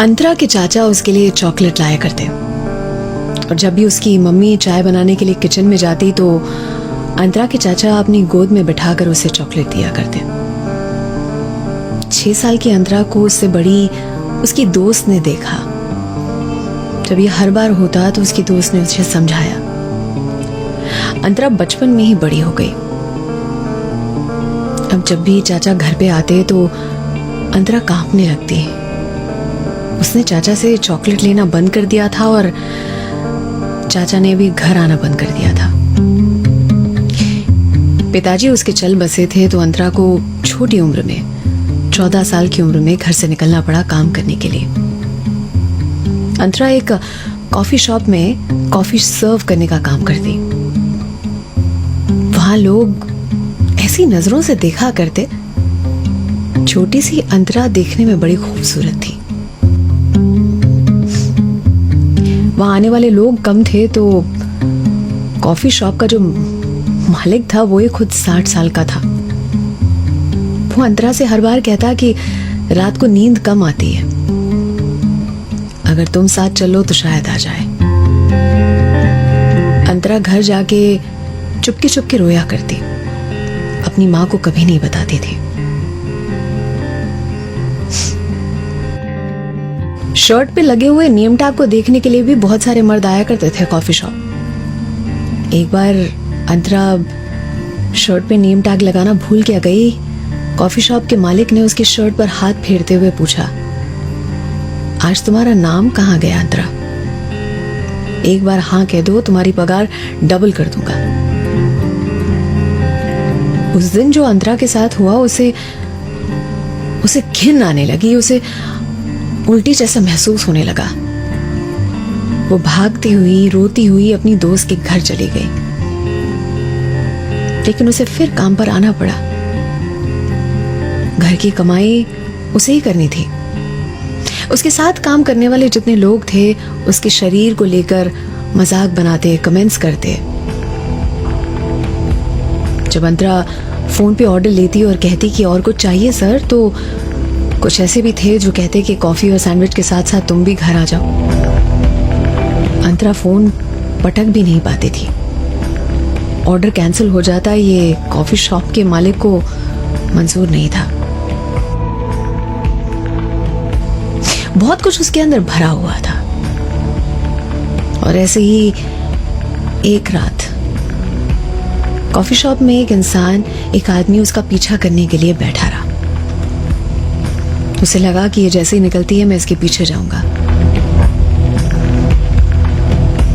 अंतरा के चाचा उसके लिए चॉकलेट लाया करते और जब भी उसकी मम्मी चाय बनाने के लिए किचन में जाती तो अंतरा के चाचा अपनी गोद में बिठाकर उसे चॉकलेट दिया करते। 6 साल की अंतरा को उससे बड़ी उसकी दोस्त ने देखा। जब ये हर बार होता तो उसकी दोस्त ने उसे समझाया। अंतरा बचपन में ही बड़ी हो गई। अब जब भी चाचा घर पे आते तो अंतरा कांपने लगती है। उसने चाचा से चॉकलेट लेना बंद कर दिया था और चाचा ने भी घर आना बंद कर दिया था। पिताजी उसके चल बसे थे तो अंतरा को छोटी उम्र में 14 साल की उम्र में घर से निकलना पड़ा काम करने के लिए। अंतरा एक कॉफी शॉप में कॉफी सर्व करने का काम करती। वहां लोग ऐसी नजरों से देखा करते। छोटी सी अंतरा देखने में बड़ी खूबसूरत थी। वहां आने वाले लोग कम थे तो कॉफी शॉप का जो मालिक था वो ही खुद 60 साल का था। वो अंतरा से हर बार कहता कि रात को नींद कम आती है, अगर तुम साथ चलो तो शायद आ जाए। अंतरा घर जाके चुपके चुपके रोया करती, अपनी माँ को कभी नहीं बताती थी। शर्ट पे लगे हुए नेम टैग को देखने के लिए भी बहुत सारे मर्द आया करते थे कॉफी शॉप। एक बार अंतरा शर्ट पे नेम टैग लगाना भूल क्या गई। कॉफी शॉप के मालिक ने उसकी शर्ट पर हाथ फेरते हुए पूछा, आज तुम्हारा नाम कहाँ गया अंतरा? एक बार हाँ कह दो, तुम्हारी पगार डबल कर दूंगा। उस दिन जो अंतरा के साथ हुआ उसे घिन आने लगी। उसे उल्टी जैसा महसूस होने लगा। वो भागती हुई रोती हुई अपनी दोस्त के घर चली गई, लेकिन उसे फिर काम पर आना पड़ा। घर की कमाई उसे ही करनी थी। उसके साथ काम करने वाले जितने लोग थे उसके शरीर को लेकर मजाक बनाते, कमेंट्स करते। जब अंतरा फोन पे ऑर्डर लेती और कहती कि और कुछ चाहिए सर, तो कुछ ऐसे भी थे जो कहते कि कॉफी और सैंडविच के साथ साथ तुम भी घर आ जाओ। अंतरा फोन पटक भी नहीं पाती थी। ऑर्डर कैंसिल हो जाता, ये कॉफी शॉप के मालिक को मंजूर नहीं था। बहुत कुछ उसके अंदर भरा हुआ था। और ऐसे ही एक रात कॉफी शॉप में एक आदमी उसका पीछा करने के लिए बैठा रहा। उसे लगा कि ये जैसे ही निकलती है मैं इसके पीछे जाऊंगा।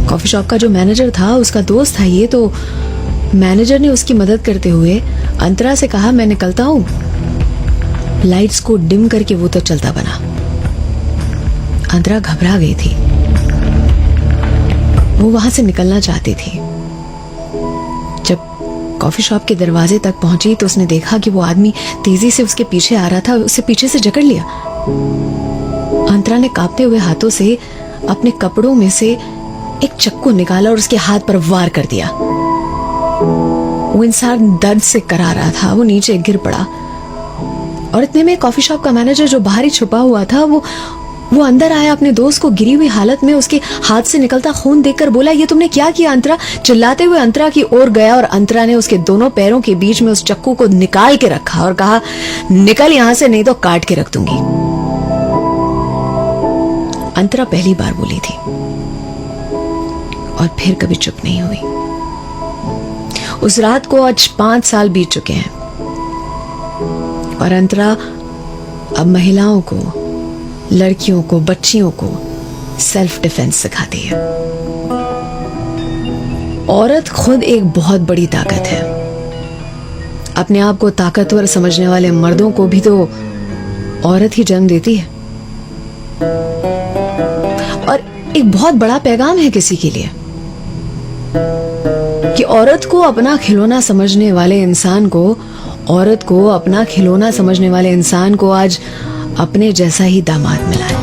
कॉफी शॉप का जो मैनेजर था उसका दोस्त था ये, तो मैनेजर ने उसकी मदद करते हुए अंतरा से कहा, मैं निकलता हूं। लाइट्स को डिम करके वो तो चलता बना। अंतरा घबरा गई थी। वो वहां से निकलना चाहती थी। जब कॉफी शॉप के दरवाजे तक पहुंची तो उसने देखा कि वो आदमी तेजी से उसके पीछे आ रहा था। उसे पीछे से जकड़ लिया। अंतरा ने कांपते हुए हाथों से अपने कपड़ों में से एक चाकू निकाला और उसके हाथ पर वार कर दिया। वो इंसान दर्द से करा रहा था। वो नीचे गिर पड़ा और इतने में कॉफी शॉप का मैनेजर जो बाहर ही छुपा हुआ था वो अंदर आया। अपने दोस्त को गिरी हुई हालत में उसके हाथ से निकलता खून देखकर बोला, ये तुमने क्या किया अंतरा? चिल्लाते हुए अंतरा की ओर गया और अंतरा ने उसके दोनों पैरों के बीच में उस चाकू को निकाल के रखा और कहा, निकल यहां से नहीं तो काट के रख दूंगी। अंतरा पहली बार बोली थी और फिर कभी चुप नहीं हुई। उस रात को आज 5 साल बीत चुके हैं और अंतरा अब महिलाओं को, लड़कियों को, बच्चियों को सेल्फ डिफेंस सिखाती है। औरत खुद एक बहुत बड़ी ताकत है। अपने आप को ताकतवर समझने वाले मर्दों को भी तो औरत ही जन्म देती है। और एक बहुत बड़ा पैगाम है किसी के लिए कि औरत को अपना खिलौना समझने वाले इंसान को, औरत को अपना खिलौना समझने वाले इंसान को आज अपने जैसा ही दामाद मिला है।